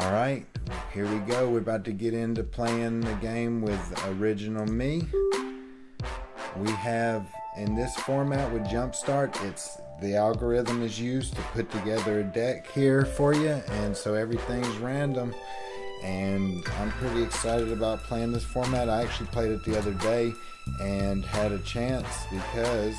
Alright, here we go. We're about to get into playing the game with original me. We have, in this format with Jumpstart, the algorithm is used to put together a deck here for you, and so everything's random. And I'm pretty excited about playing this format. I actually played it the other day and had a chance because,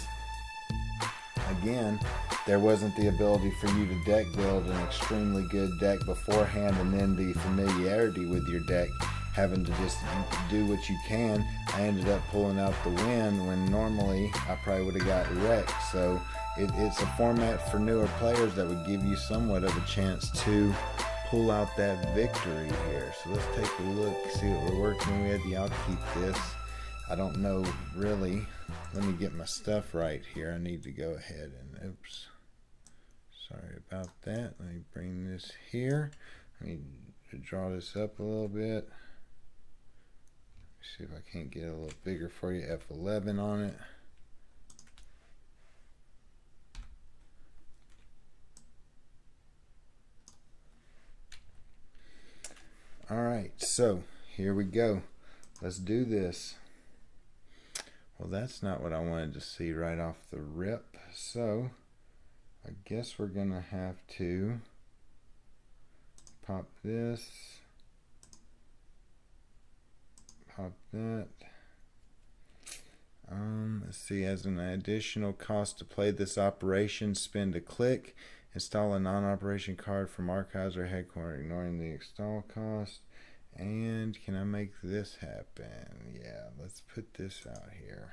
again, there wasn't the ability for you to deck build an extremely good deck beforehand, and then the familiarity with your deck, having to just do what you can. I ended up pulling out the win when normally I probably would have got wrecked. So it's a format for newer players that would give you somewhat of a chance to pull out that victory here. So let's take a look, see what we're working with. Y'all keep this. I don't know really. Let me get my stuff right here. I need to go ahead and, oops. Sorry about that. Let me bring this here. Let me draw this up a little bit. See if I can't get it a little bigger for you. F11 on it. Alright, so here we go. Let's do this. Well, that's not what I wanted to see right off the rip. So I guess we're gonna have to pop this, pop that. Let's see, as an additional cost to play this operation, spend a click, install a non-operation card from archives or headquarters, ignoring the install cost. And can I make this happen? Yeah, let's put this out here.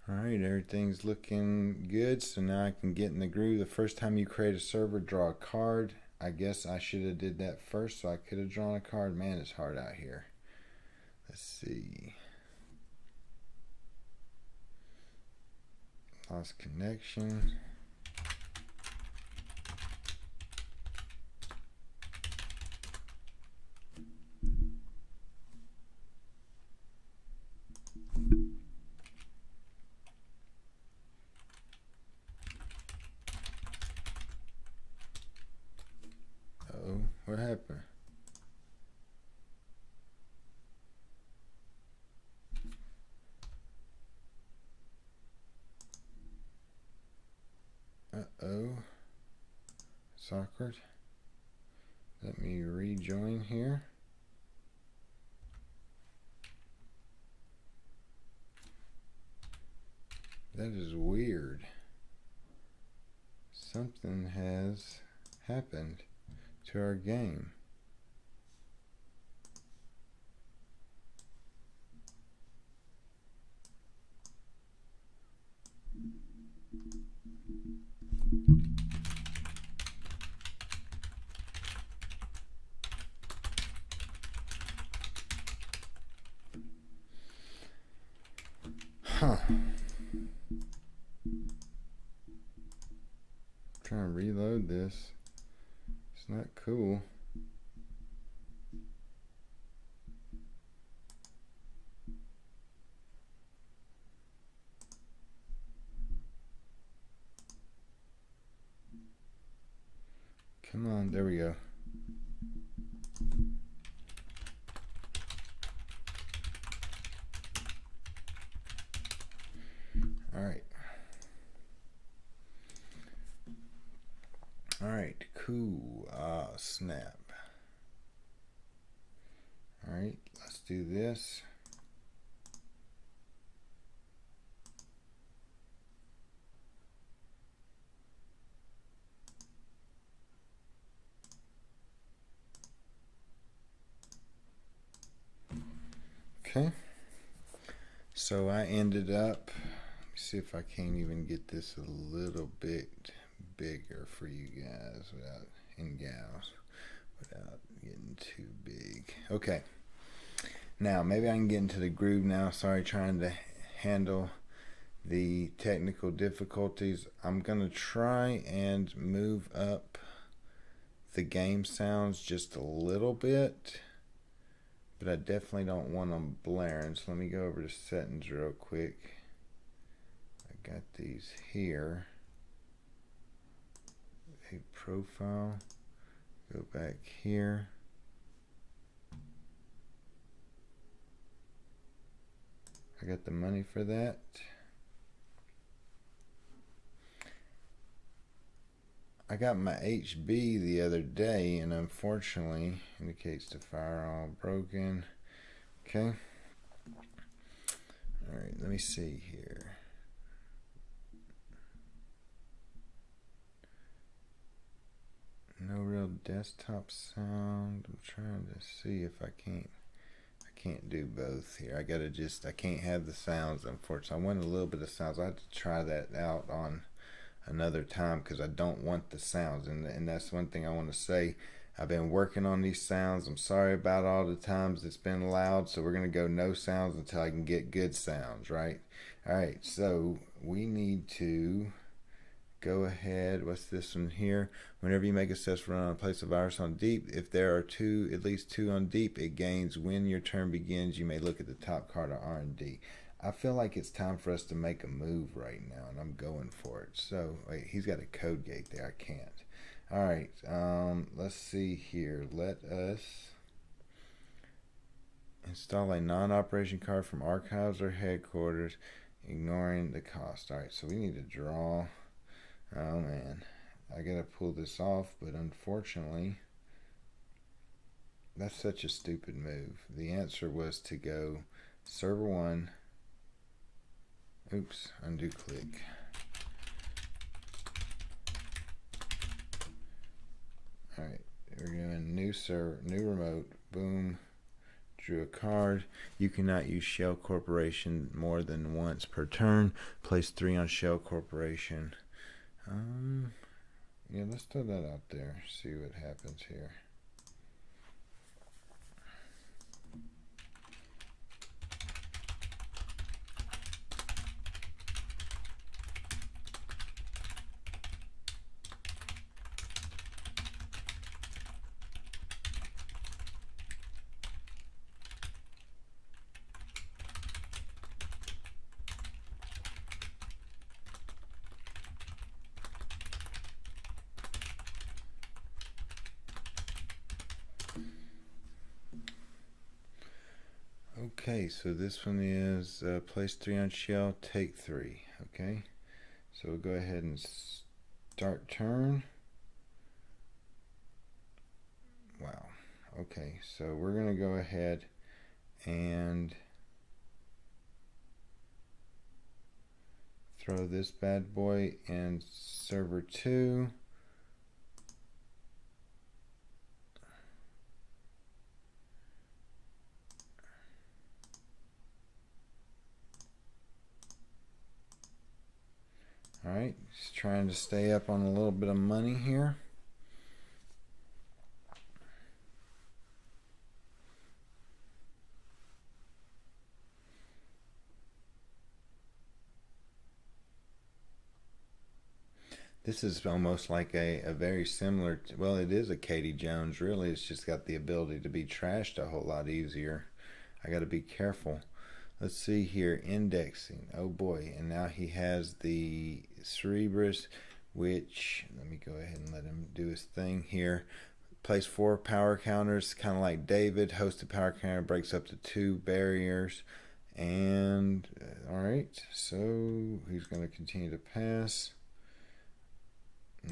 Alright, everything's looking good, so now I can get in the groove. The first time you create a server, draw a card. I guess I should have did that first, so I could have drawn a card. Man, it's hard out here. Let's see. Lost connection. What happened? Uh-oh. It's awkward. Let me rejoin here. That is weird. Something has happened to our game. Huh. Trying to reload this. It's not cool. Come on, there we go. Alright. Alright, cool. Ah, snap. Alright, let's do this. Okay. So I ended up, let me see if I can't even get this a little bit bigger for you guys without, and gals without getting too big. Okay. Now, maybe I can get into the groove now. Sorry, trying to handle the technical difficulties. I'm going to try and move up the game sounds just a little bit, but I definitely don't want them blaring. So let me go over to settings real quick. I got these here. A profile. Go back here. I got the money for that. I got my HB the other day, and unfortunately indicates the firewall broken. Okay. Alright, let me see here. No real desktop sound. I'm trying to see if I can't do both here. I can't have the sounds, unfortunately. I want a little bit of sounds. I have to try that out on another time because I don't want the sounds, and that's one thing I want to say. I've been working on these sounds. I'm sorry about all the times it's been loud, so we're going to go no sounds until I can get good sounds, right? Alright, so we need to go ahead. What's this one here? Whenever you make a successful run on a place of virus on deep, if there are at least two on deep, it gains when your turn begins. You may look at the top card of R&D. I feel like it's time for us to make a move right now, and I'm going for it. So, wait, he's got a code gate there. I can't. Alright, let's see here. Let us install a non-operation card from archives or headquarters, ignoring the cost. Alright, so we need to draw. Oh, man. I gotta pull this off, but unfortunately, that's such a stupid move. The answer was to go server 1. Oops, undo click. Alright, we're doing new server, new remote. Boom. Drew a card. You cannot use Shell Corporation more than once per turn. Place 3 on Shell Corporation. Yeah, let's throw that out there. See what happens here. Okay, so this one is place 3 on shell, take 3. Okay, so we'll go ahead and start turn. Wow. Okay, so we're going to go ahead and throw this bad boy in server 2. Alright, just trying to stay up on a little bit of money here. This is almost like a very similar, well, it is a Katie Jones, really. It's just got the ability to be trashed a whole lot easier. I got to be careful. Let's see here, indexing. Oh boy, and now he has the Cerebrus, which, let me go ahead and let him do his thing here. Place 4 power counters, kind of like David. Hosted power counter breaks up to 2 barriers. And, alright, so he's going to continue to pass.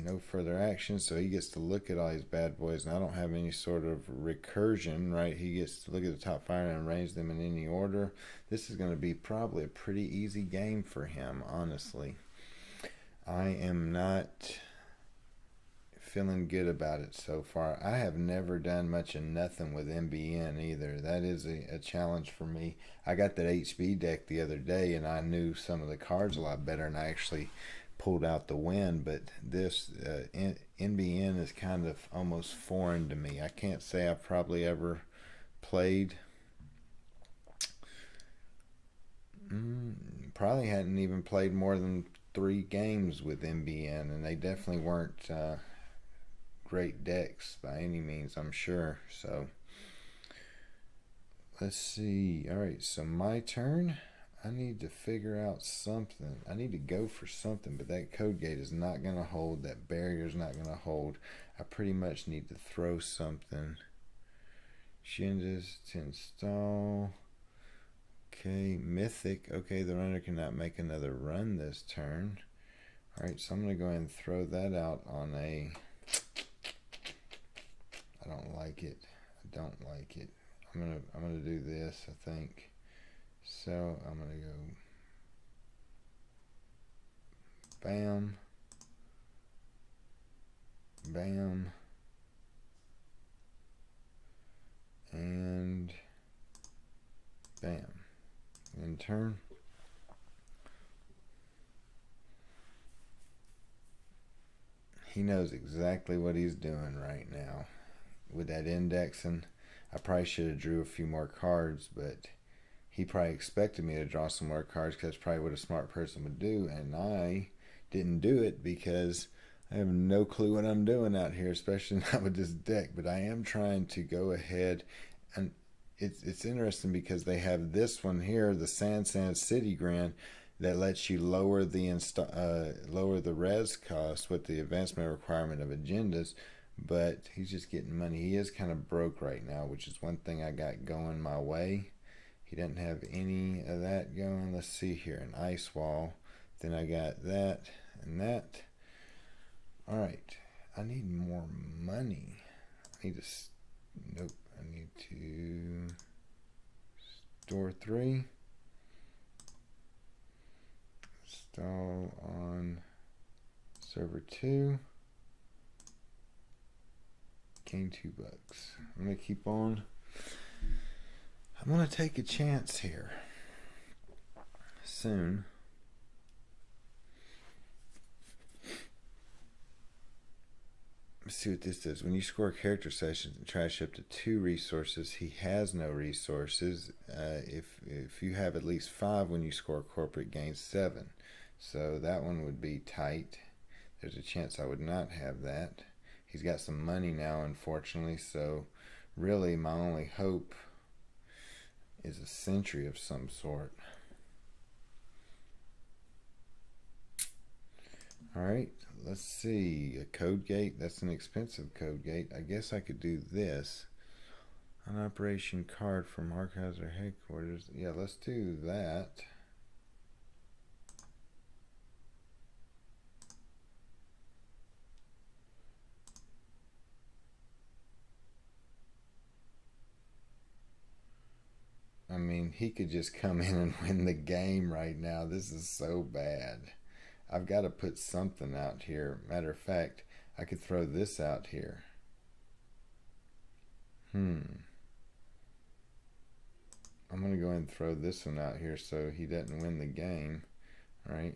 No further action, so he gets to look at all these bad boys, and I don't have any sort of recursion, right? He gets to look at the top 5 and arrange them in any order. This is going to be probably a pretty easy game for him, honestly. I am not feeling good about it so far. I have never done much of nothing with MBN either. That is a challenge for me. I got that HB deck the other day, and I knew some of the cards a lot better, and I actually pulled out the win, but this NBN is kind of almost foreign to me. I can't say I've probably ever played. Probably hadn't even played more than 3 games with NBN, and they definitely weren't great decks by any means, I'm sure. So let's see. All right, so my turn. I need to figure out something. I need to go for something, but that code gate is not going to hold. That barrier is not going to hold. I pretty much need to throw something. Changes to install. Okay, Mythic. Okay, the runner cannot make another run this turn. Alright, so I'm going to go ahead and throw that out on a... I don't like it. I don't like it. I'm gonna do this, I think. So I'm gonna go bam, bam, and bam. In turn. He knows exactly what he's doing right now. With that indexing, I probably should have drew a few more cards, but he probably expected me to draw some more cards because that's probably what a smart person would do, and I didn't do it because I have no clue what I'm doing out here, especially not with this deck. But I am trying to go ahead, and it's interesting because they have this one here, the Sand City Grand, that lets you lower the res cost with the advancement requirement of agendas. But he's just getting money. He is kind of broke right now, which is one thing I got going my way. He doesn't have any of that going. Let's see here, an ice wall. Then I got that and that. All right, I need more money. I need to, nope, I need to store 3. Install on server 2. Gain $2. I'm going to keep on. I'm going to take a chance here. Soon. Let's see what this does. When you score character sessions and trash up to 2 resources, he has no resources. If you have at least 5 when you score corporate, gains 7. So that one would be tight. There's a chance I would not have that. He's got some money now, unfortunately, so really my only hope is a sentry of some sort. Alright, let's see. A code gate. That's an expensive code gate. I guess I could do this. An operation card from Archives headquarters. Yeah, let's do that. I mean, he could just come in and win the game right now. This is so bad. I've got to put something out here. Matter of fact, I could throw this out here. I'm going to go ahead and throw this one out here so he doesn't win the game. All right.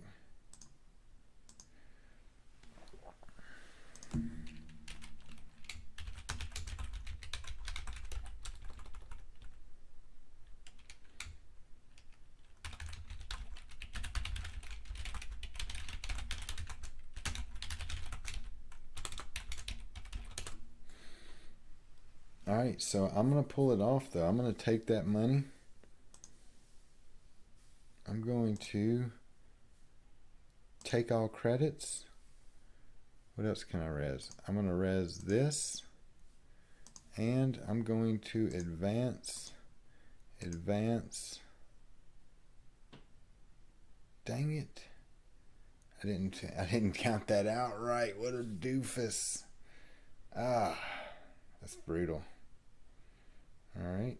Alright, so I'm going to pull it off though. I'm going to take that money. I'm going to take all credits. What else can I res? I'm going to res this. And I'm going to advance. Dang it. I didn't count that out right. What a doofus. That's brutal. All right.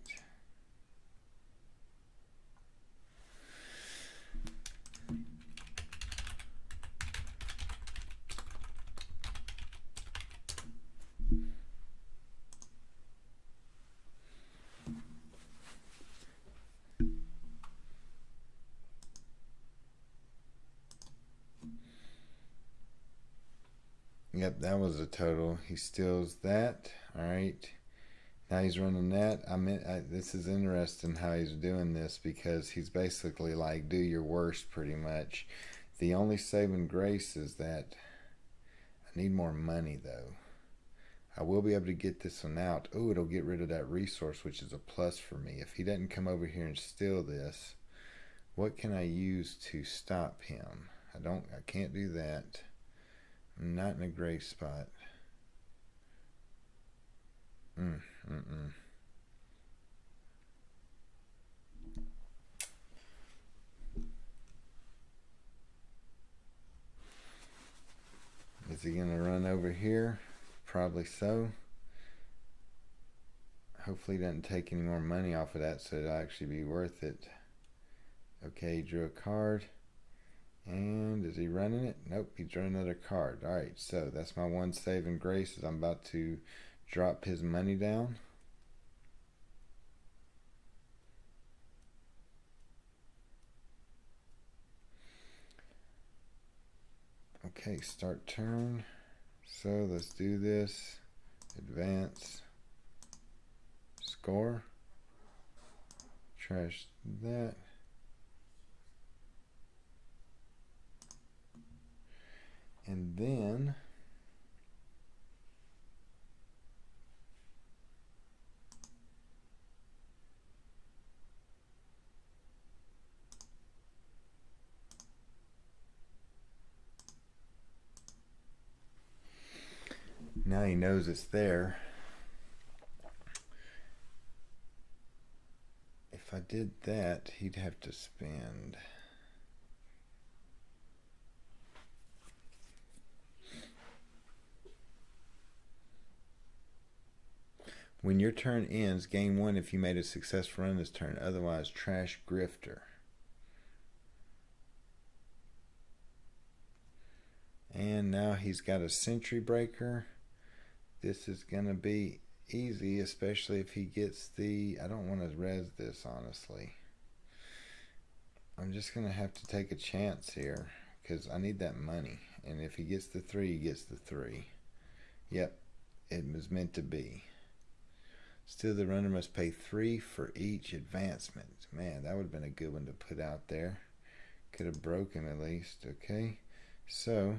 Yep, that was a total. He steals that. All right. Now he's running that. This is interesting how he's doing this, because he's basically like, do your worst pretty much. The only saving grace is that I need more money though. I will be able to get this one out. Oh, it'll get rid of that resource, which is a plus for me. If he doesn't come over here and steal this, what can I use to stop him? I can't do that. I'm not in a great spot. Is he gonna run over here? Probably so. Hopefully he doesn't take any more money off of that, so it'll actually be worth it. Okay, he drew a card. And is he running it? Nope, he drew another card. Alright, so that's my one saving grace, is I'm about to drop his money down. Okay, start turn. So let's do this. Advance. Score. Trash that. And then now he knows it's there. If I did that, he'd have to spend. When your turn ends, gain 1 if you made a successful run this turn. Otherwise, trash grifter. And now he's got a sentry breaker. This is going to be easy, especially if he gets the... I don't want to res this, honestly. I'm just going to have to take a chance here, because I need that money. And if he gets the 3, he gets the 3. Yep, it was meant to be. Still, the runner must pay 3 for each advancement. Man, that would have been a good one to put out there. Could have broke him at least. Okay, so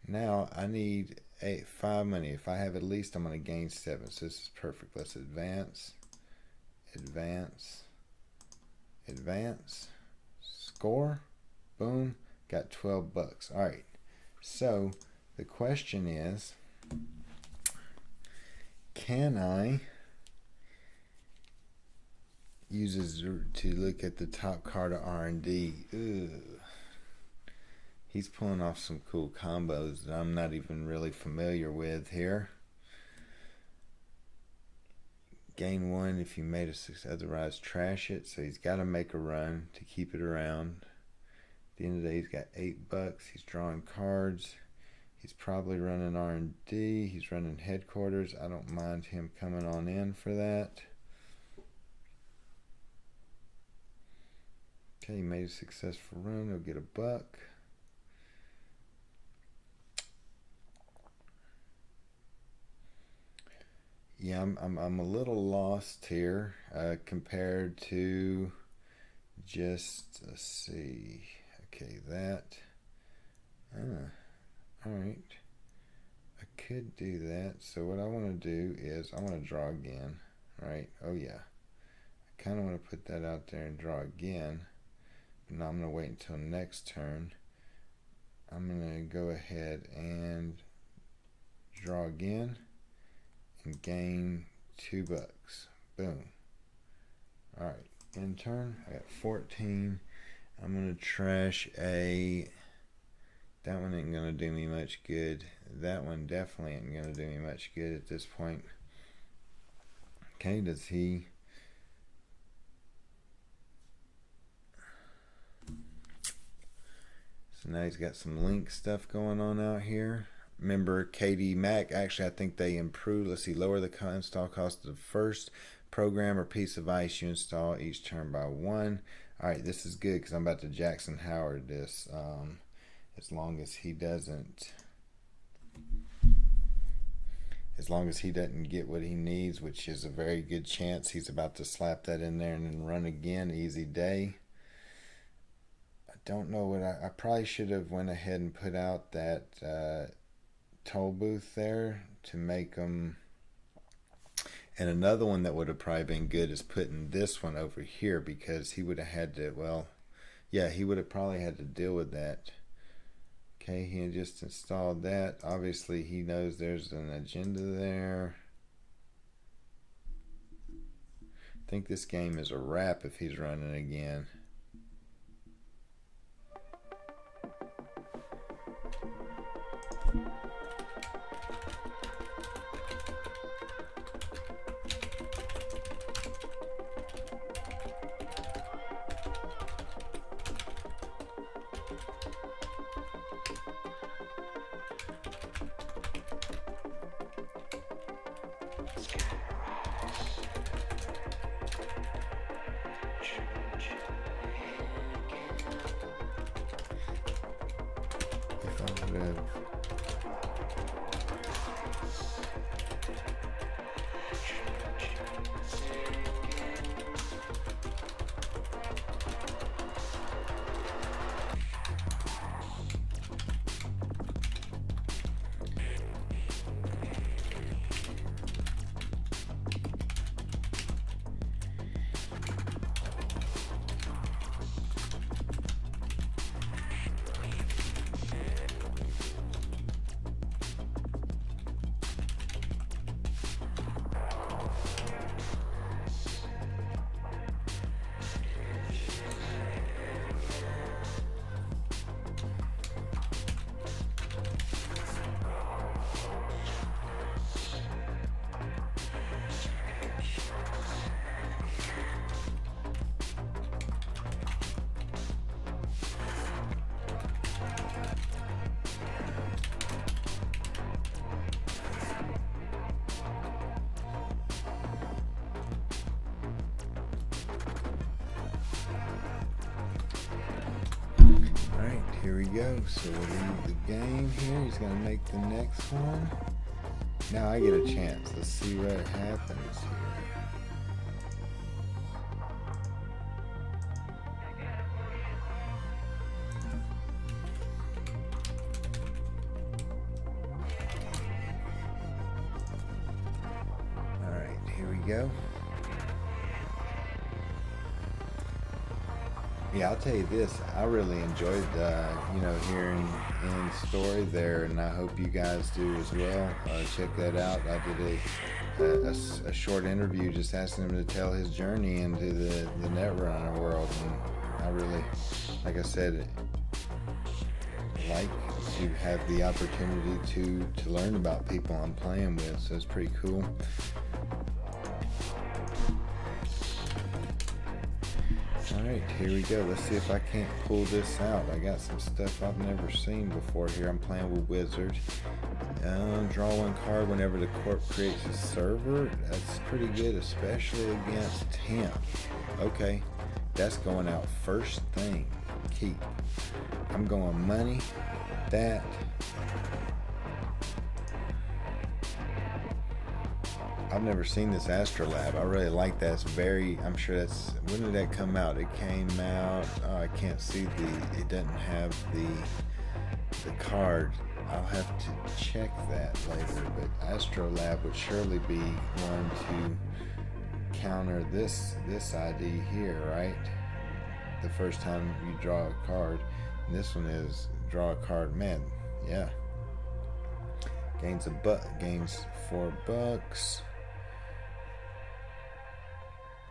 now I need 5 money. If I have at least, I'm going to gain 7. So this is perfect. Let's advance, advance, advance, score, boom, got 12 bucks. All right, so the question is, can I uses to look at the top card of R&D? He's pulling off some cool combos that I'm not even really familiar with here. Gain 1 if you made a success, otherwise trash it. So he's got to make a run to keep it around. At the end of the day, he's got 8 bucks. He's drawing cards. He's probably running R&D. He's running headquarters. I don't mind him coming on in for that. Okay, he made a successful run. He'll get a buck. Yeah, I'm a little lost here compared to just, let's see. Okay, that. All right. I could do that. So what I want to do is I want to draw again. Right? Oh yeah. I kind of want to put that out there and draw again. Now I'm going to wait until next turn. I'm going to go ahead and draw again and gain 2 bucks. Boom. Alright, in turn, I got 14. I'm going to trash a... That one ain't going to do me much good. That one definitely ain't going to do me much good at this point. Okay, does he... So now he's got some link stuff going on out here. Remember, KD Mac, actually I think they improved. Let's see, lower the install cost of the first program or piece of ice you install each turn by 1. Alright, this is good because I'm about to Jackson Howard this. As long as he doesn't as long as he doesn't get what he needs, which is a very good chance. He's about to slap that in there and then run again. Easy day. I don't know what I probably should have went ahead and put out that toll booth there to make them. And another one that would have probably been good is putting this one over here, because he would have had to, well, yeah, he would have probably had to deal with that. Okay, he had just installed that. Obviously, he knows there's an agenda there. I think this game is a wrap if he's running again. If I would have... Here we go. So we'll leave the game here. He's going to make the next one. Now I get a chance. Let's see what happens here. Alright, here we go. Yeah, I'll tell you this. I really enjoyed, hearing Ian's story there, and I hope you guys do as well. Check that out. I did a short interview just asking him to tell his journey into the Netrunner world, and I really, like I said, like to have the opportunity to learn about people I'm playing with, so it's pretty cool. Alright, here we go. Let's see if I can't pull this out. I got some stuff I've never seen before here. I'm playing with Wizard. Draw one card whenever the corp creates a server. That's pretty good, especially against him. Okay, that's going out first thing. Keep. I'm going money. That. I've never seen this Astrolab. I really like that. It's very, I'm sure that's, when did that come out? It came out, I can't see it doesn't have the card. I'll have to check that later, but Astrolab would surely be one to counter this ID here, right? The first time you draw a card. And this one is draw a card, man, yeah. Gains $4.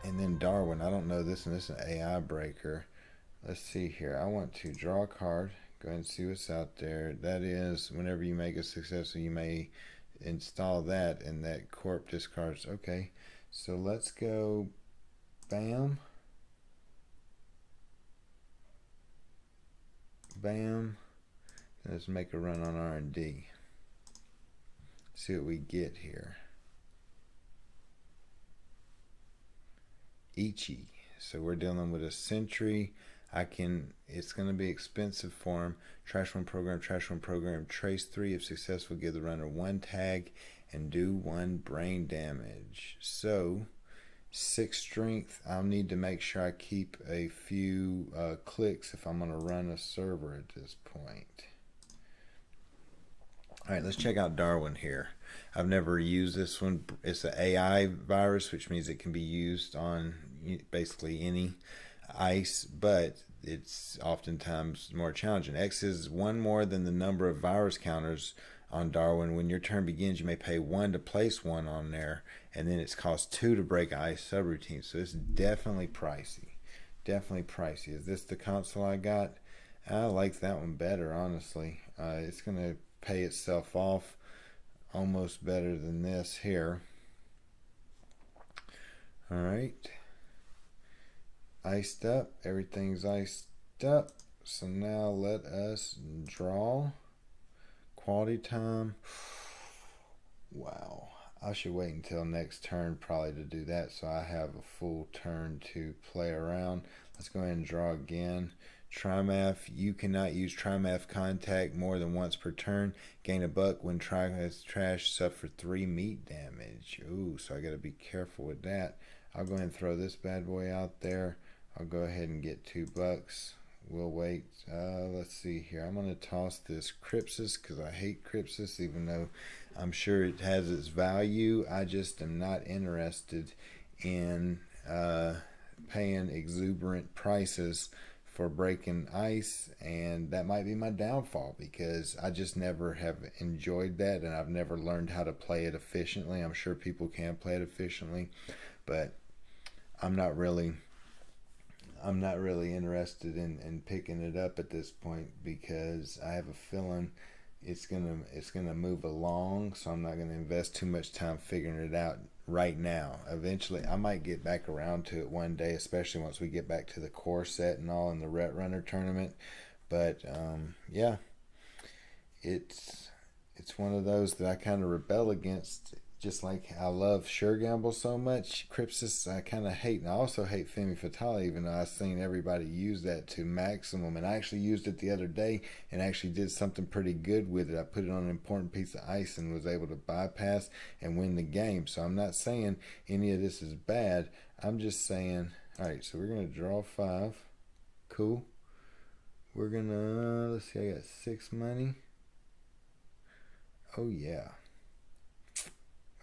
And then Darwin, I don't know this one. This is an AI breaker. Let's see here. I want to draw a card. Go ahead and see what's out there. That is, whenever you make a successful, you may install that, and that corp discards. Okay, so let's go. Bam. Bam. Let's make a run on R&D. See what we get here. Ichi. So we're dealing with a sentry. It's going to be expensive for him. Trash one program, trace 3. If successful, give the runner 1 tag and do 1 brain damage. So 6 strength. I'll need to make sure I keep a few clicks if I'm going to run a server at this point. Alright, let's check out Darwin here. I've never used this one. It's an AI virus, which means it can be used on basically any ice, but it's oftentimes more challenging. X is 1 more than the number of virus counters on Darwin. When your turn begins, you may pay 1 to place 1 on there, and then it's cost 2 to break ice subroutine. So it's definitely pricey. Definitely pricey. Is this the console I got? I like that one better, honestly. It's going to pay itself off almost better than this here. Alright. Iced up. Everything's iced up. So now let us draw. Quality time. Wow. I should wait until next turn probably to do that, so I have a full turn to play around. Let's go ahead and draw again. Trimath. You cannot use Trimath contact more than once per turn. Gain a buck when Trimath trash. Suffer 3 meat damage. Ooh, so I got to be careful with that. I'll go ahead and throw this bad boy out there. I'll go ahead and get 2 bucks. We'll wait. Let's see here. I'm going to toss this Crypsis because I hate Crypsis, even though I'm sure it has its value. I just am not interested in paying exuberant prices for breaking ice, and that might be my downfall because I just never have enjoyed that, and I've never learned how to play it efficiently. I'm sure people can play it efficiently, but I'm not really interested in picking it up at this point because I have a feeling it's gonna move along, so I'm not gonna invest too much time figuring it out right now. Eventually I might get back around to it one day, especially once we get back to the core set and all in the Netrunner tournament. But yeah, it's one of those that I kind of rebel against. Just like I love Sure Gamble so much, Crypsis I kind of hate. And I also hate Femme Fatale, even though I've seen everybody use that to maximum. And I actually used it the other day and actually did something pretty good with it. I put it on an important piece of ice and was able to bypass and win the game. So I'm not saying any of this is bad. I'm just saying, alright, so we're going to draw 5. Cool. We're going to, let's see, I got 6 money. Oh yeah.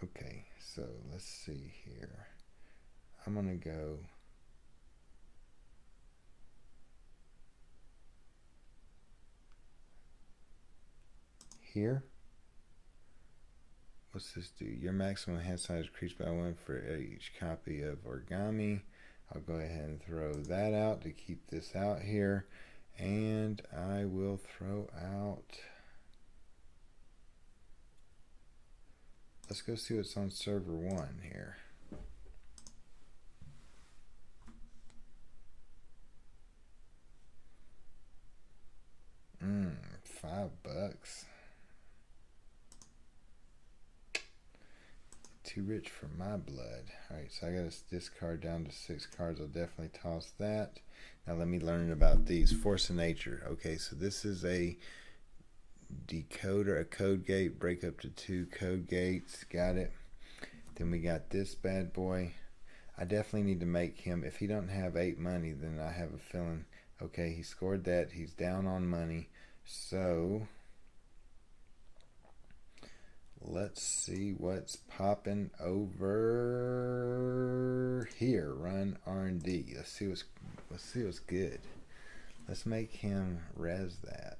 Okay, so let's see here. I'm going to go here. What's this do? Your maximum hand size increased by 1 for each copy of origami. I'll go ahead and throw that out to keep this out here. And I will throw out... Let's go see what's on server 1 here. $5. Too rich for my blood. Alright, so I got to discard down to 6 cards. I'll definitely toss that. Now let me learn about these. Force of Nature. Okay, so this is a decoder, a code gate, break up to 2 code gates. Got it. Then we got this bad boy. I definitely need to make him, if he don't have 8 money, then I have a feeling, okay, he scored that, he's down on money. So let's see what's popping over here. Run R&D. Let's see what's good. Let's make him res that.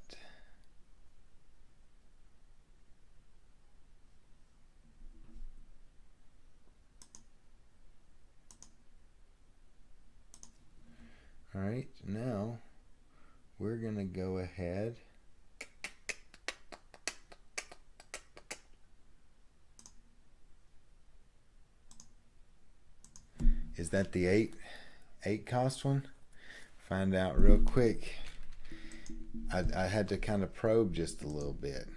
Alright, now we're going to go ahead Is that the 8 cost one? Find out real quick. I had to kind of probe just a little bit.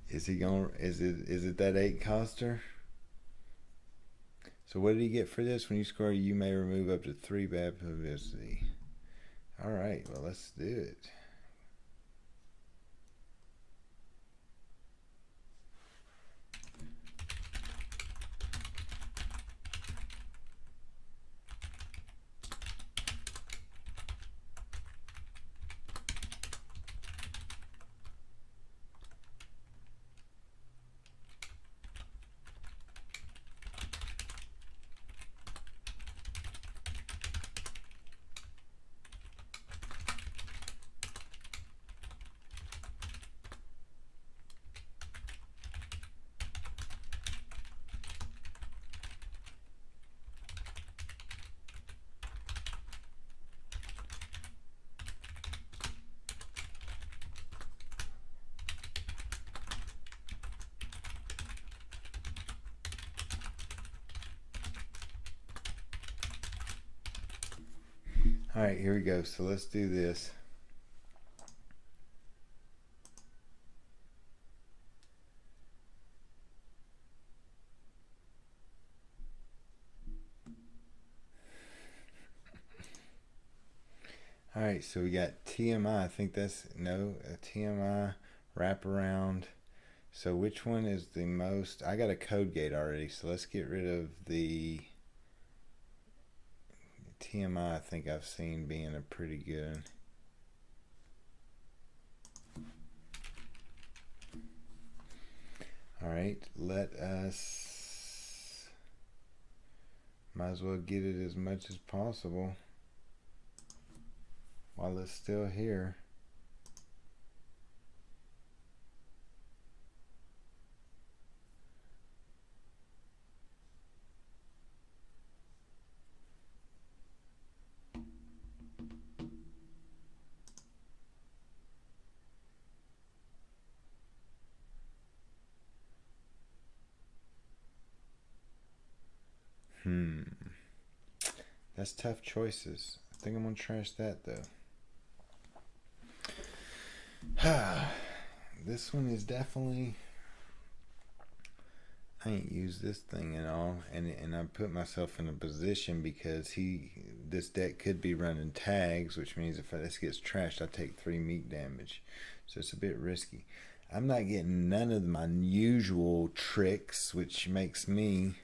Is it that 8 coster? So what did he get for this? When you score, you may remove up to 3 bad publicity. Alright, well let's do it. Alright, here we go. So let's do this. Alright, so we got TMI. I think that's, no, a TMI wraparound. So which one is the most? I got a code gate already, so let's get rid of the TMI. I think I've seen being a pretty good. Alright, let us, might as well get it as much as possible while it's still here. That's tough choices. I think I'm gonna trash that though. This one is definitely, I ain't used this thing at all, and I put myself in a position because this deck could be running tags, which means if this gets trashed, I take 3 meat damage, so it's a bit risky. I'm not getting none of my usual tricks, which makes me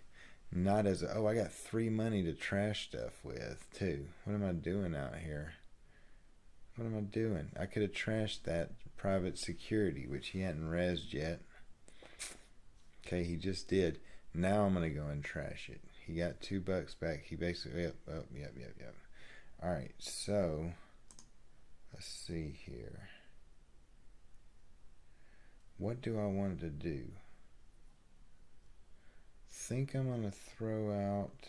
not as, oh, I got 3 money to trash stuff with too. What am I doing out here? What am I doing? I could have trashed that private security, which he hadn't rezzed yet. Okay, he just did. Now I'm gonna go and trash it. He got $2 back. He basically, yep. Alright, so let's see here. What do I want to do? Think I'm gonna throw out,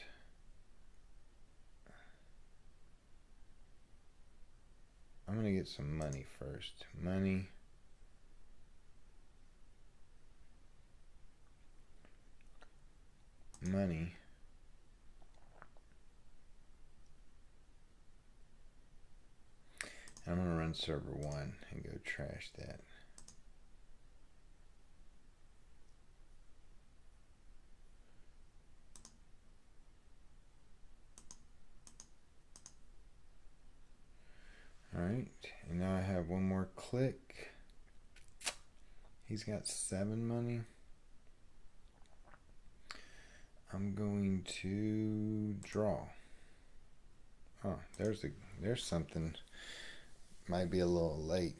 I'm gonna get some money first. Money. Money. I'm gonna run server 1 and go trash that. Alright, and now I have one more click. He's got 7 money. I'm going to draw. Oh, there's something. Might be a little late.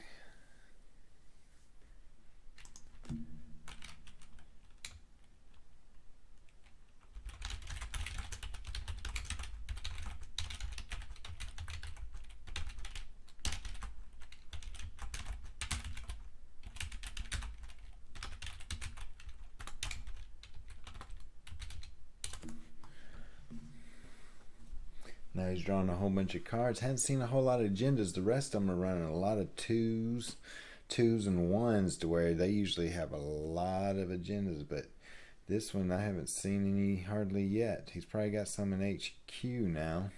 Now he's drawing a whole bunch of cards. Haven't seen a whole lot of agendas. The rest of them are running a lot of twos and ones, to where they usually have a lot of agendas. But this one I haven't seen any hardly yet. He's probably got some in HQ now.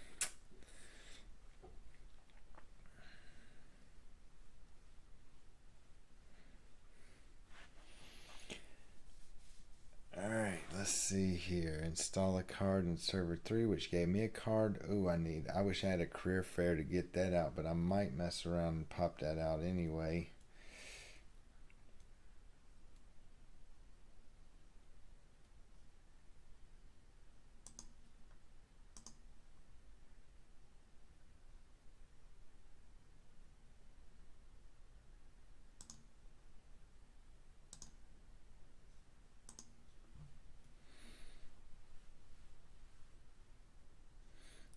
Alright, let's see here. Install a card in server 3, which gave me a card. Ooh, I wish I had a career fair to get that out, but I might mess around and pop that out anyway.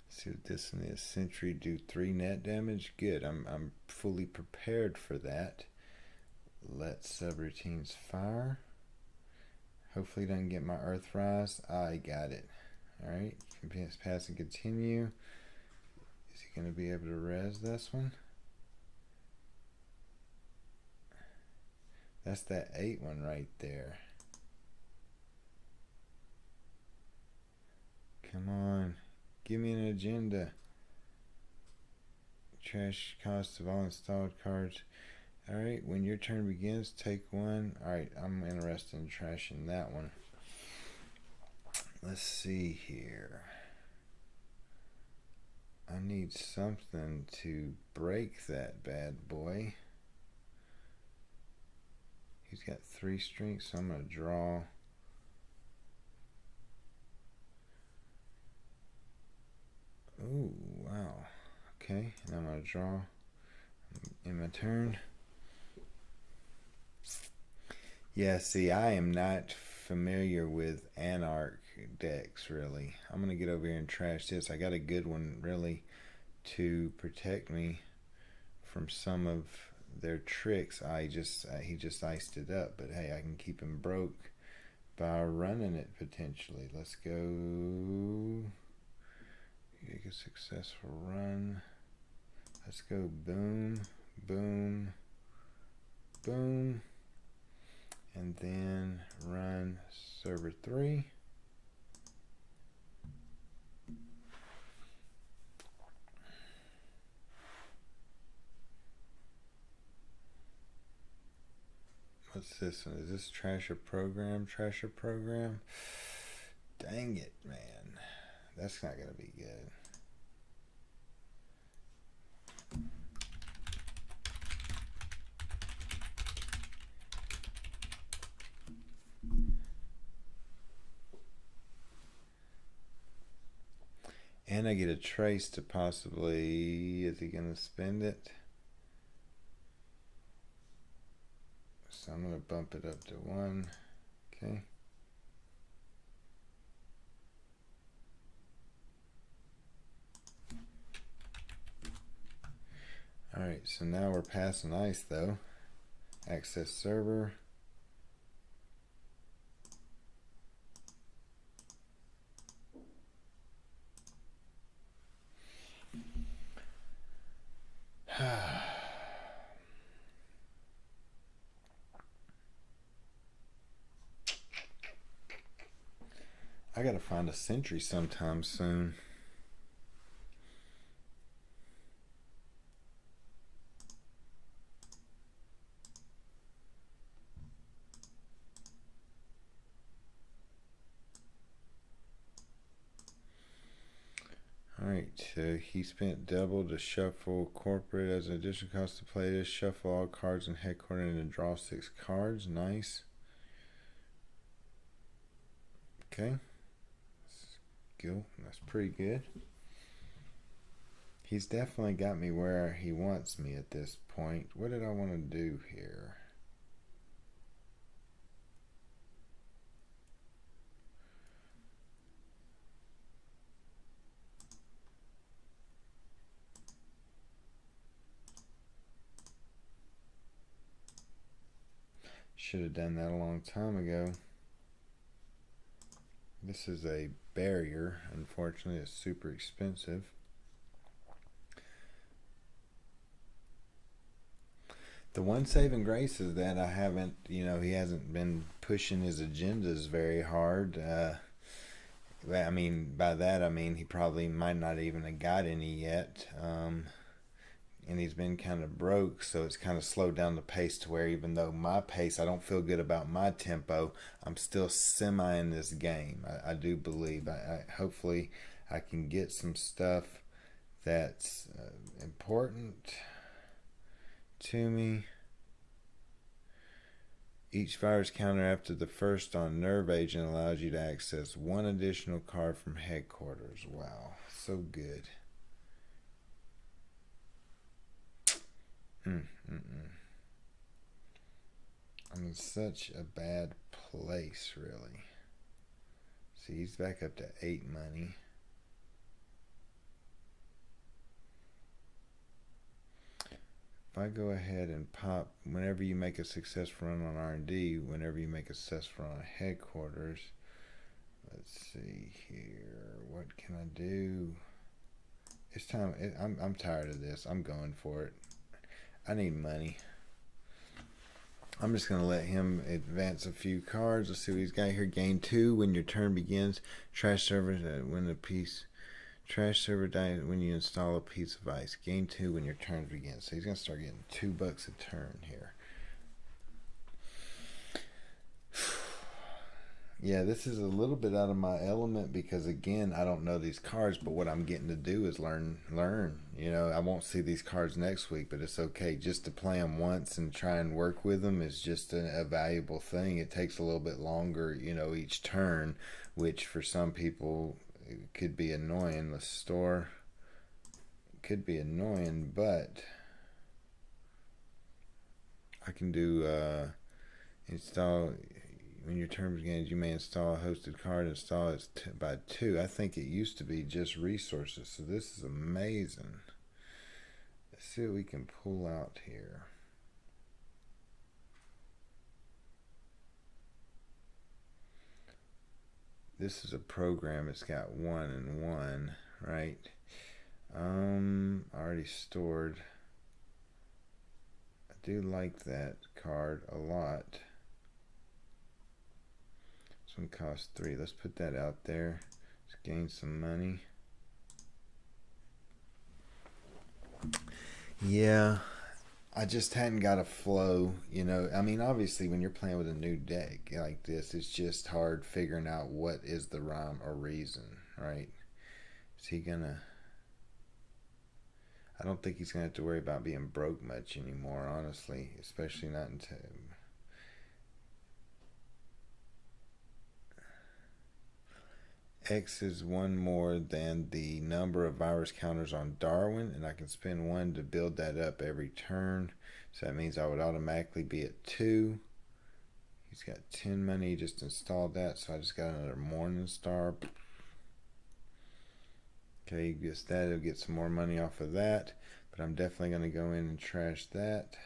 See what this one is. Sentry, do 3 net damage. Good. I'm fully prepared for that. Let subroutines fire. Hopefully it doesn't get my Earthrise. I got it. Alright. Pass and continue. Is he going to be able to res this one? That's that 8 one right there. Come on. Give me an agenda. trash cost of all installed cards. Alright, when your turn begins, take one. Alright, I'm interested in trashing that one. Let's see here. I need something to break that bad boy. He's got 3 strengths, so I'm going to draw. Ooh, wow. Okay, and I'm going to draw in my turn. Yeah, see, I am not familiar with Anarch decks, really. I'm going to get over here and trash this. I got a good one, really, to protect me from some of their tricks. He just iced it up, but hey, I can keep him broke by running it potentially. Let's go. Make a successful run. Let's go. Boom, boom, boom. And then run server 3. What's this one? Is this Trasher Program? Trasher Program? Dang it, man. That's not going to be good. And I get a trace to possibly... Is he going to spend it? So I'm going to bump it up to 1. Okay. Alright, so now we're passing ice though. Access server. I gotta find a sentry sometime soon. Alright, he spent double to shuffle corporate as an additional cost to play this. Shuffle all cards in headquarters and draw 6 cards. Nice. Okay. Skill. That's pretty good. He's definitely got me where he wants me at this point. What did I want to do here? Should have done that a long time ago. This is a barrier. Unfortunately, it's super expensive. The one saving grace is that I haven't, he hasn't been pushing his agendas very hard. I mean, by that I mean he probably might not even have got any yet. And he's been kind of broke, so it's kind of slowed down the pace to where even though my pace, I don't feel good about my tempo, I'm still semi in this game. I do believe. Hopefully I can get some stuff that's important to me. Each virus counter after the first on Nerve Agent allows you to access 1 additional card from headquarters. Wow, so good. I'm in such a bad place, really. See, he's back up to 8 money. If I go ahead and pop, whenever you make a successful run on R&D, whenever you make a successful run on headquarters, let's see here, what can I do? It's time. I'm tired of this. I'm going for it. I need money. I'm just going to let him advance a few cards. Let's see what he's got here. Gain 2 when your turn begins. Trash servers that win a piece. Trash server dies when you install a piece of ice. Gain 2 when your turn begins. So he's going to start getting $2 a turn here. Yeah, this is a little bit out of my element because, again, I don't know these cards, but what I'm getting to do is learn. You know, I won't see these cards next week, but it's okay. Just to play them once and try and work with them is just a valuable thing. It takes a little bit longer, you know, each turn, which for some people it could be annoying. The store could be annoying, but I can do install. When your turn begins, you may install a hosted card. Install it by 2. I think it used to be just resources, so this is amazing. Let's see what we can pull out here. This is a program. It's got 1 and 1, right? Already stored. I do like that card a lot. This one costs 3. Let's put that out there. Let's gain some money. Yeah, I just hadn't got a flow, you know. I mean, obviously, when you're playing with a new deck like this, it's just hard figuring out what is the rhyme or reason, right? Is he gonna... I don't think he's gonna have to worry about being broke much anymore, honestly, especially not until... X is 1 more than the number of virus counters on Darwin, and I can spend 1 to build that up every turn. So that means I would automatically be at 2. He's got 10 money, he just installed that, so I just got another Morning Star. Okay, he gets that, he'll get some more money off of that, but I'm definitely going to go in and trash that.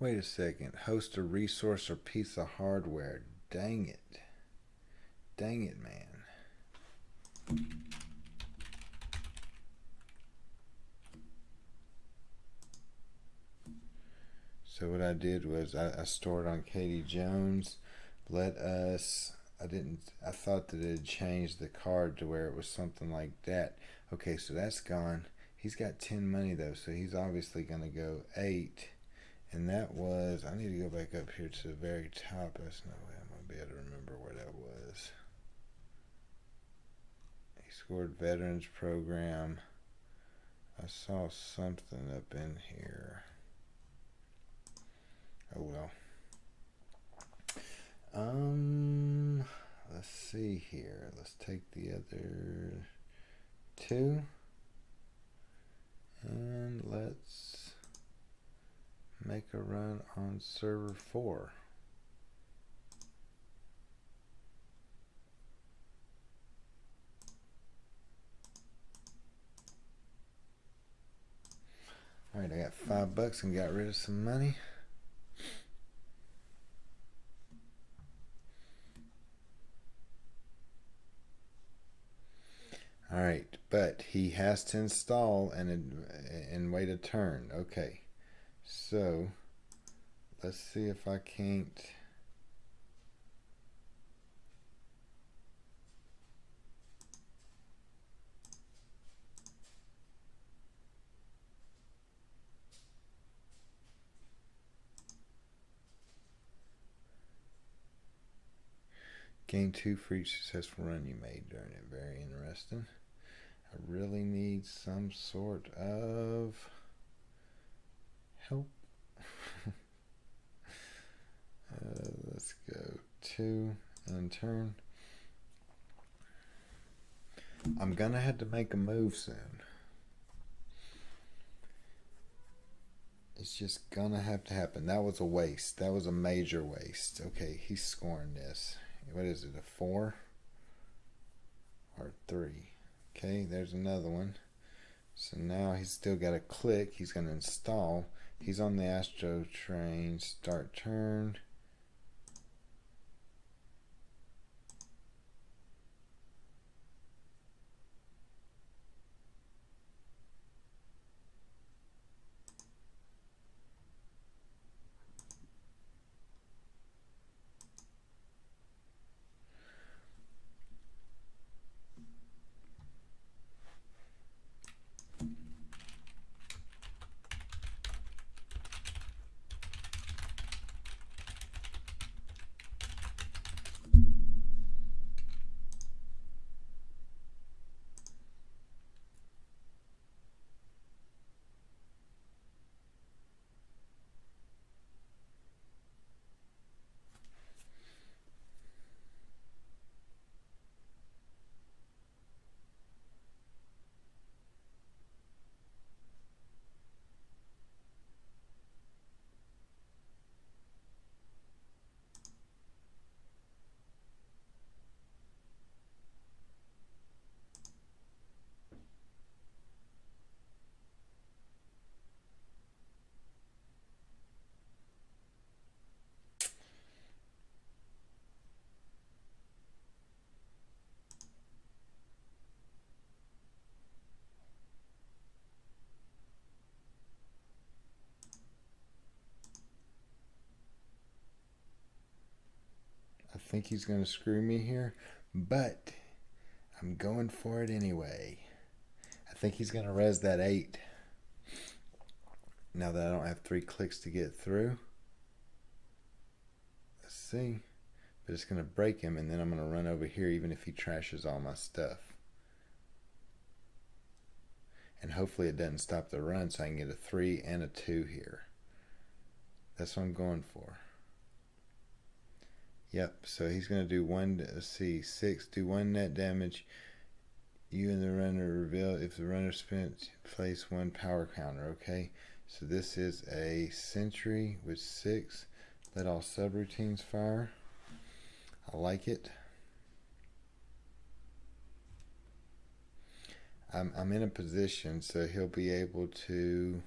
Wait a second. Host a resource or piece of hardware. Dang it. Dang it, man. So what I did was I stored on Katie Jones. I thought that it had changed the card to where it was something like that. Okay, so that's gone. He's got 10 money though, so he's obviously going to go 8. And that was, I need to go back up here to the very top. There's no way I'm going to be able to remember where that was. He scored Veterans Program. I saw something up in here. Oh well. Let's see here. Let's take the other 2. And let's make a run on server 4. Alright, I got $5 and got rid of some money. Alright, but he has to install and wait a turn. Okay. So, let's see if I can't... Gain 2 for each successful run you made during it. Very interesting. I really need some sort of help. Let's go 2 and turn. I'm gonna have to make a move soon. It's just gonna have to happen. That was a waste. That was a major waste. Okay, he's scoring this. What is it, a 4 or 3? Okay, there's another one. So now he's still got to click. He's going to install. He's on the Astro train. Start turn. think he's going to screw me here, but I'm going for it anyway. I think he's going to res that 8. Now that I don't have 3 clicks to get through. Let's see. But it's going to break him, and then I'm going to run over here even if he trashes all my stuff. And hopefully it doesn't stop the run so I can get a 3 and a 2 here. That's what I'm going for. Yep, so he's going to do 6, do 1 net damage. You and the runner reveal if the runner spent, place 1 power counter, okay? So this is a sentry with 6. Let all subroutines fire. I like it. I'm in a position so he'll be able to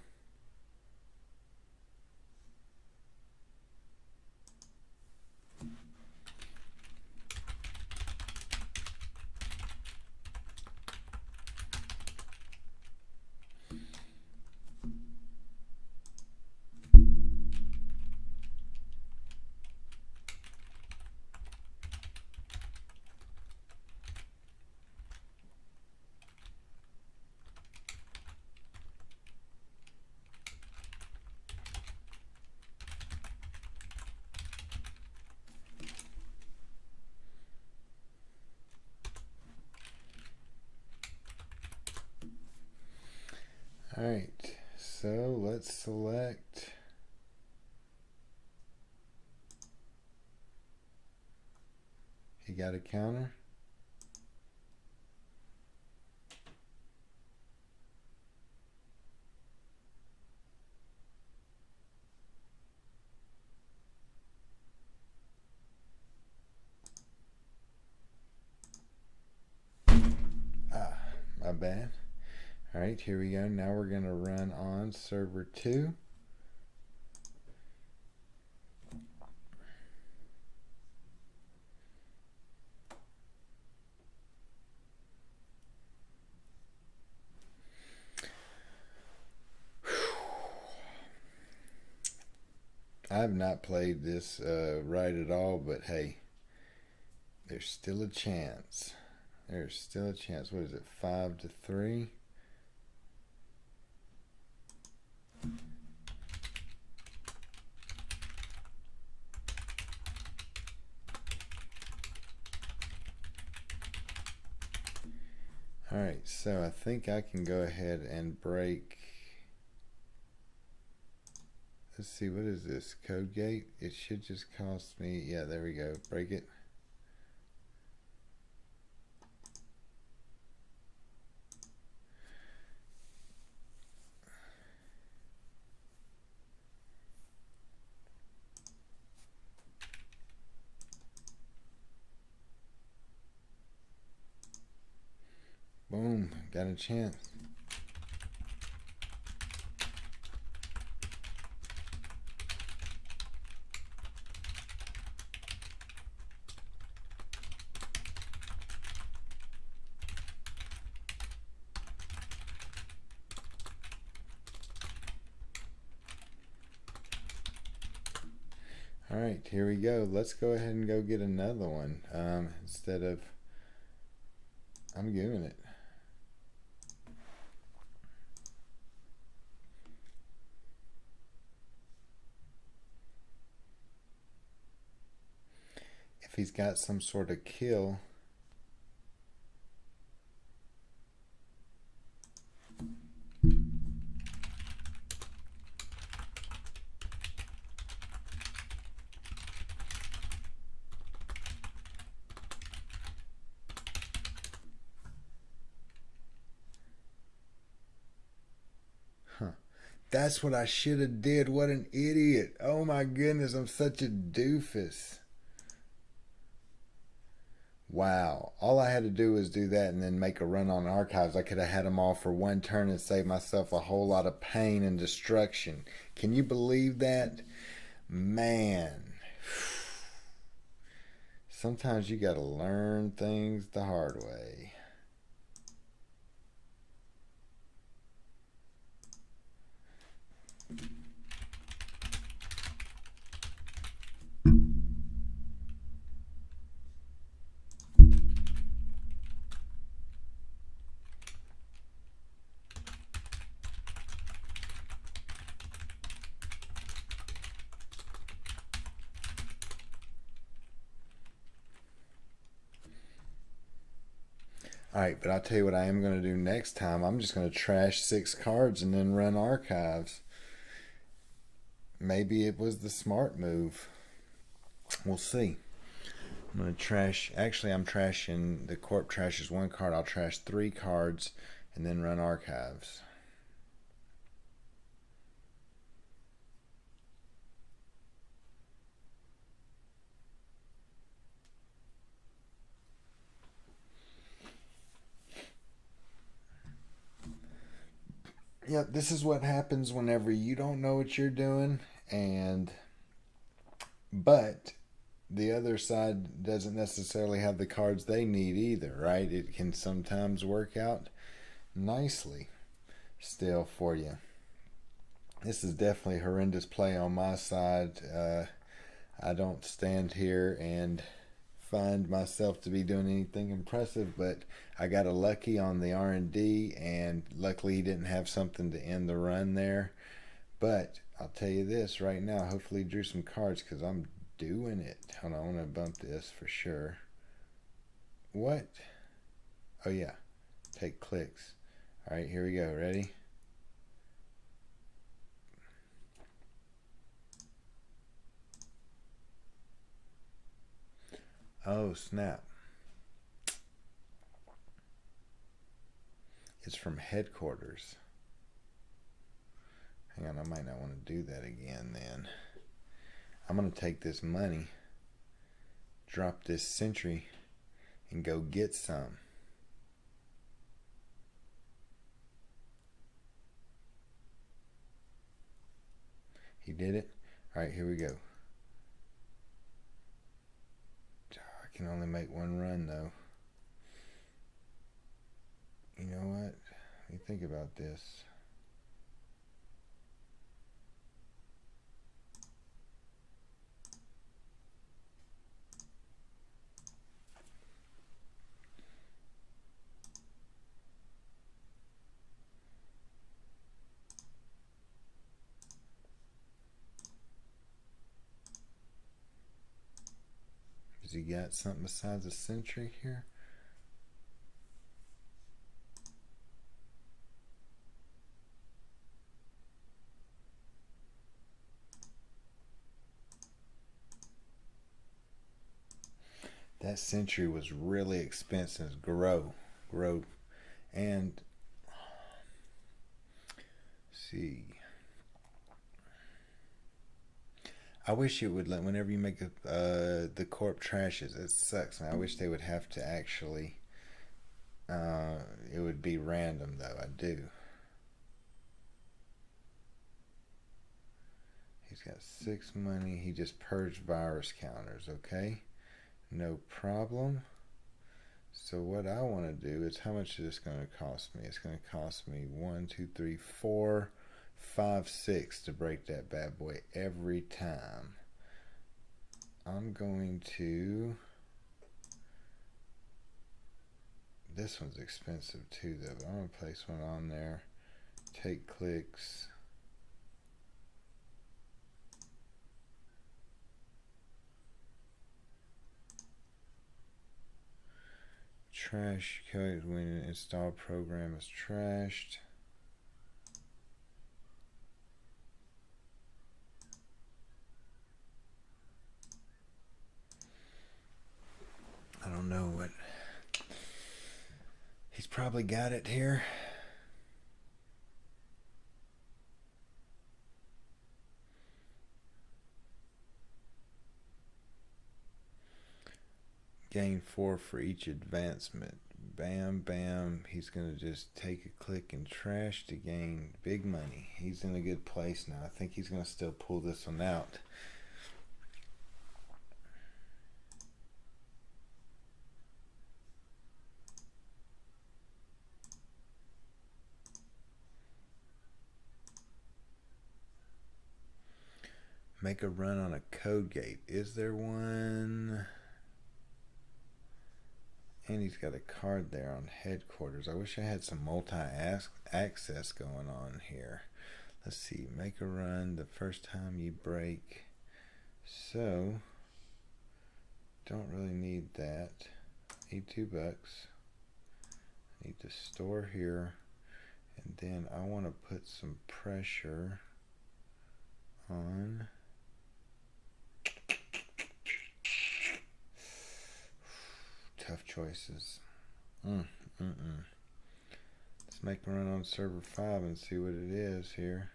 Alright, so let's select he got a counter. My bad. Alright, here we go. Now we're going to run on server 2. I have not played this right at all, but hey, there's still a chance. There's still a chance. What is it, 5-3? Alright, so I think I can go ahead and break. Let's see, what is this? Code gate? It should just cost me, yeah, there we go. Break it. Boom, got a chance. All right, here we go. Let's go ahead and go get another one instead of, I'm giving it. If he's got some sort of kill, that's what I should have did. What an idiot. Oh my goodness, I'm such a doofus. Wow. All I had to do was do that and then make a run on archives. I could have had them all for one turn and saved myself a whole lot of pain and destruction. Can you believe that? Man. Sometimes you got to learn things the hard way. Alright, but I'll tell you what I am going to do next time. I'm just going to trash 6 cards and then run archives. Maybe it was the smart move. We'll see. I'm going to trash. Actually, I'm trashing. The corp trashes 1 card. I'll trash 3 cards and then run archives. Yeah, this is what happens whenever you don't know what you're doing, but the other side doesn't necessarily have the cards they need either, right? It can sometimes work out nicely still for you. This is definitely horrendous play on my side. I don't stand here and find myself to be doing anything impressive, but I got a lucky on the R&D, and luckily he didn't have something to end the run there. But I'll tell you this right now, hopefully he drew some cards because I'm doing it. Hold on, I want to bump this for sure. What? Oh yeah, take clicks. All right, here we go. Ready? Oh snap. It's from headquarters. Hang on, I might not want to do that again then. I'm going to take this money, drop this sentry, and go get some. He did it? Alright, here we go. I can only make 1 run though. You know what? Let me think about this. Has he got something besides a sentry here? That sentry was really expensive. Grow. And see. I wish it would let whenever you make the corp trashes. It sucks, man. I wish they would have to actually. It would be random though. I do. He's got 6 money. He just purged virus counters. Okay, no problem. So what I want to do is, how much is this going to cost me? It's going to cost me 1, 2, 3, 4, 5, 6 to break that bad boy every time. I'm going to. This one's expensive too, though. But I'm going to place one on there. Take clicks. Trash code when an install program is trashed. I don't know what. He's probably got it here. Gain 4 for each advancement. Bam, bam. He's going to just take a click and trash to gain big money. He's in a good place now. I think he's going to still pull this one out. Make a run on a code gate. Is there one? And he's got a card there on headquarters. I wish I had some multi-access going on here. Let's see. Make a run the first time you break. So, don't really need that. Need $2. Need to store here, and then I want to put some pressure on. Tough choices. Let's make a run on server 5 and see what it is here.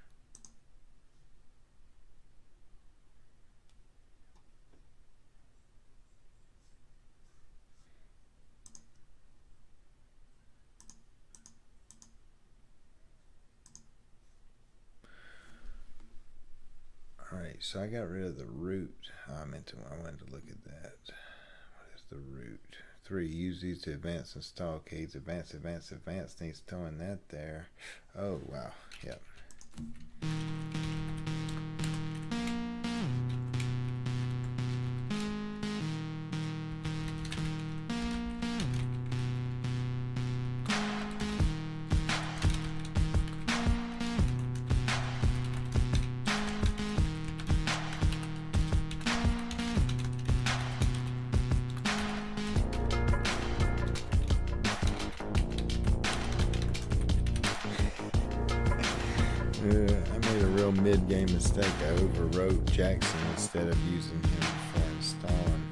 Alright, so I got rid of the root. I wanted to look at that. What is the root? 3. Use these to advance install keys. Advance needs throwing that there. Oh wow. Yep. I made a real mid-game mistake. I overwrote Jackson instead of using him for installing.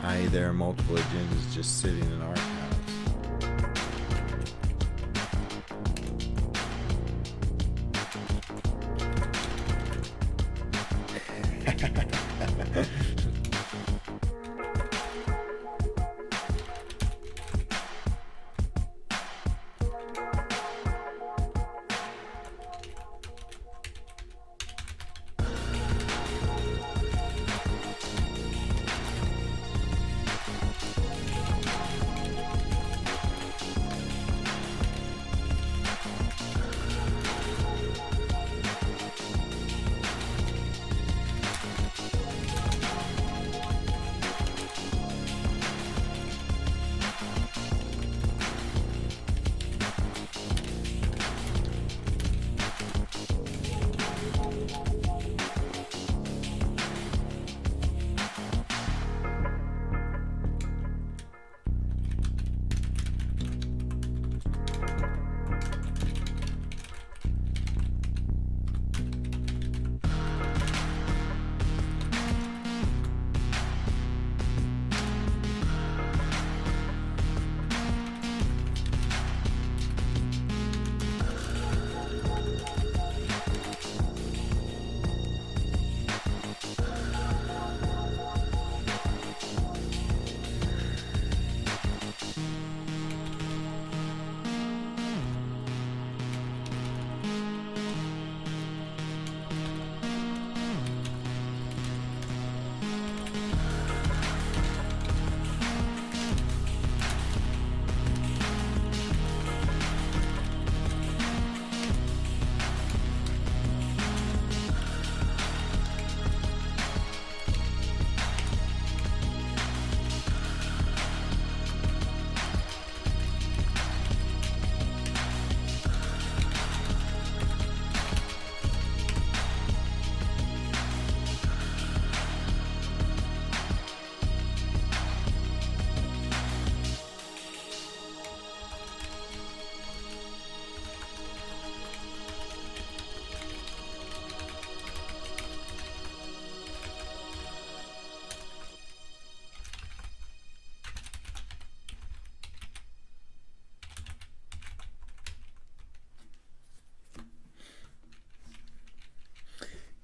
I.e. there are multiple agendas just sitting in archives.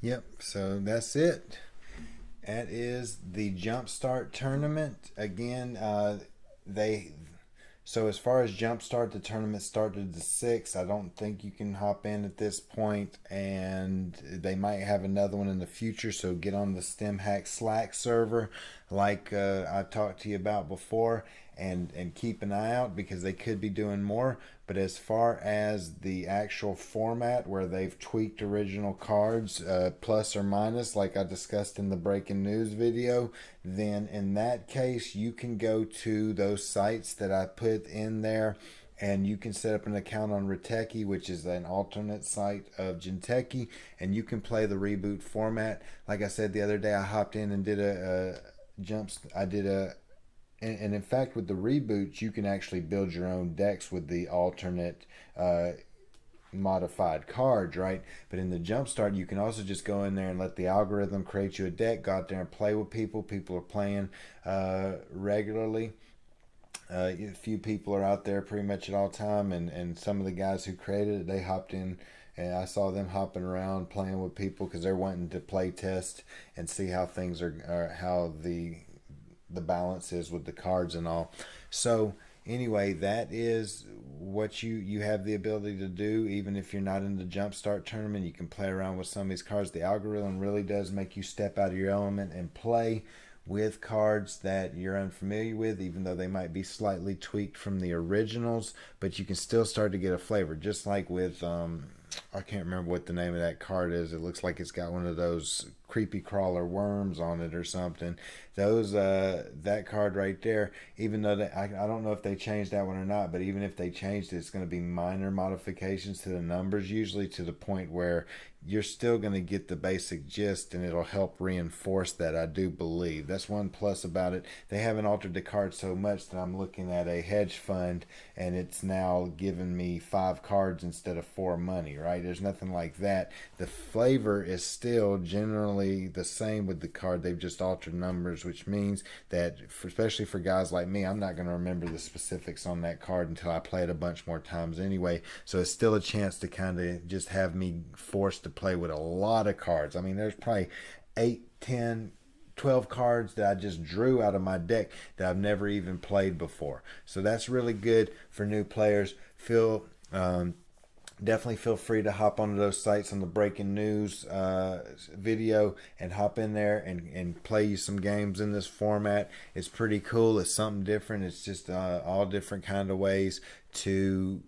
Yep, so that's it. That is the Jumpstart tournament. Again, so as far as Jumpstart, the tournament started the 6th. I don't think you can hop in at this point, and they might have another one in the future, so get on the StemHack Slack server like I talked to you about before, and keep an eye out because they could be doing more. But as far as the actual format where they've tweaked original cards, plus or minus, like I discussed in the breaking news video, then in that case, you can go to those sites that I put in there, and you can set up an account on Riteki, which is an alternate site of Jinteki, and you can play the reboot format. Like I said the other day, I hopped in and did a I did a, and in fact with the reboots you can actually build your own decks with the alternate modified cards, right? But in the Jumpstart, you can also just go in there and let the algorithm create you a deck, go out there and play with people. People are playing regularly. A few people are out there pretty much at all time, and some of the guys who created it, they hopped in, and I saw them hopping around playing with people because they're wanting to play test and see how things are how the balance is with the cards and all. So anyway, that is what you have the ability to do. Even if you're not in the Jumpstart tournament, you can play around with some of these cards. The algorithm really does make you step out of your element and play with cards that you're unfamiliar with, even though they might be slightly tweaked from the originals, but you can still start to get a flavor. Just like with I can't remember what the name of that card is. It looks like it's got one of those creepy crawler worms on it or something. Those that card right there, even though I don't know if they changed that one or not, but even if they changed it, it's going to be minor modifications to the numbers, usually to the point where you're still going to get the basic gist, and it'll help reinforce that, I do believe. That's one plus about it. They haven't altered the card so much that I'm looking at a hedge fund and it's now giving me 5 cards instead of 4 money, right? There's nothing like that. The flavor is still generally the same with the card. They've just altered numbers, which means that, especially for guys like me, I'm not going to remember the specifics on that card until I play it a bunch more times anyway. So it's still a chance to kind of just have me forced to play with a lot of cards. I mean, there's probably 8, 10, 12 cards that I just drew out of my deck that I've never even played before. So that's really good for new players. Definitely feel free to hop onto those sites on the breaking news video and hop in there and play you some games in this format. It's pretty cool. It's something different. It's just all different kind of ways to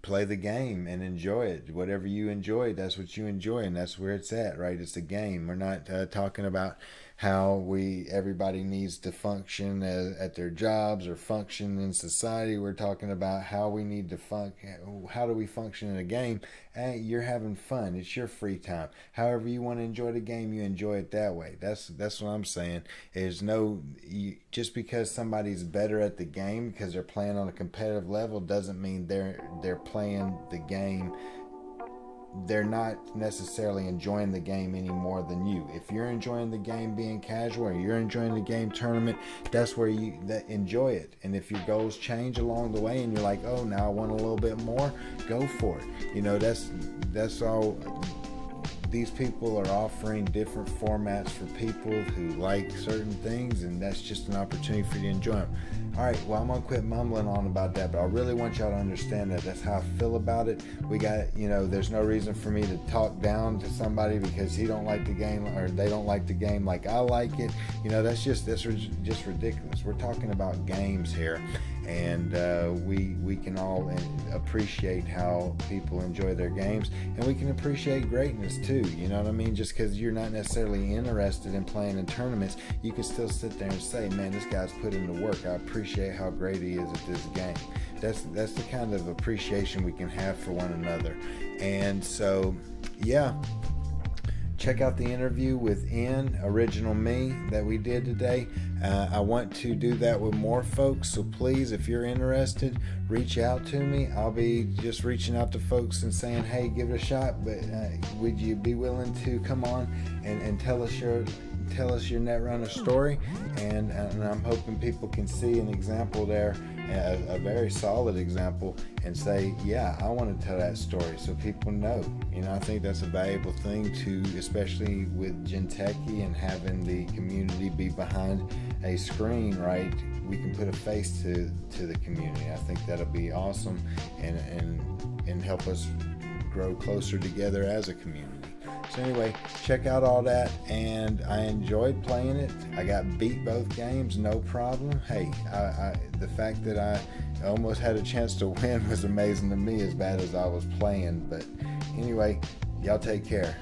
play the game and enjoy it. Whatever you enjoy, that's what you enjoy, and that's where it's at, right? It's a game. We're not talking about how everybody needs to function at their jobs or function in society. We're talking about how we need to how do we function in a game. Hey, you're having fun. It's your free time. However you want to enjoy the game, you enjoy it that way. That's what I'm saying. Just because somebody's better at the game because they're playing on a competitive level doesn't mean they're playing the game. They're not necessarily enjoying the game any more than you. If you're enjoying the game being casual, or you're enjoying the game tournament, that's where you enjoy it. And if your goals change along the way and you're like, oh, now I want a little bit more, go for it. You know, that's all. These people are offering different formats for people who like certain things, and that's just an opportunity for you to enjoy them. All right, well, I'm going to quit mumbling on about that, but I really want y'all to understand that that's how I feel about it. There's no reason for me to talk down to somebody because he don't like the game or they don't like the game like I like it. That's just ridiculous. We're talking about games here, and we can all appreciate how people enjoy their games, and we can appreciate greatness too. You know what I mean? Just because you're not necessarily interested in playing in tournaments, you can still sit there and say, man, this guy's put in the work. I appreciate how great he is at this game. That's the kind of appreciation we can have for one another. And so, yeah, check out the interview with Original Me that we did today. I want to do that with more folks, so please, if you're interested, reach out to me. I'll be just reaching out to folks and saying, hey, give it a shot, but would you be willing to come on and tell us your Netrunner story? And I'm hoping people can see an example there, a very solid example, and say, yeah, I want to tell that story so people know. I think that's a valuable thing too, especially with Gentechie and having the community be behind a screen, right? We can put a face to the community. I think that'll be awesome and help us grow closer together as a community. So anyway, check out all that, and I enjoyed playing it. I got beat both games, no problem. Hey, the fact that I almost had a chance to win was amazing to me, as bad as I was playing. But anyway, y'all take care.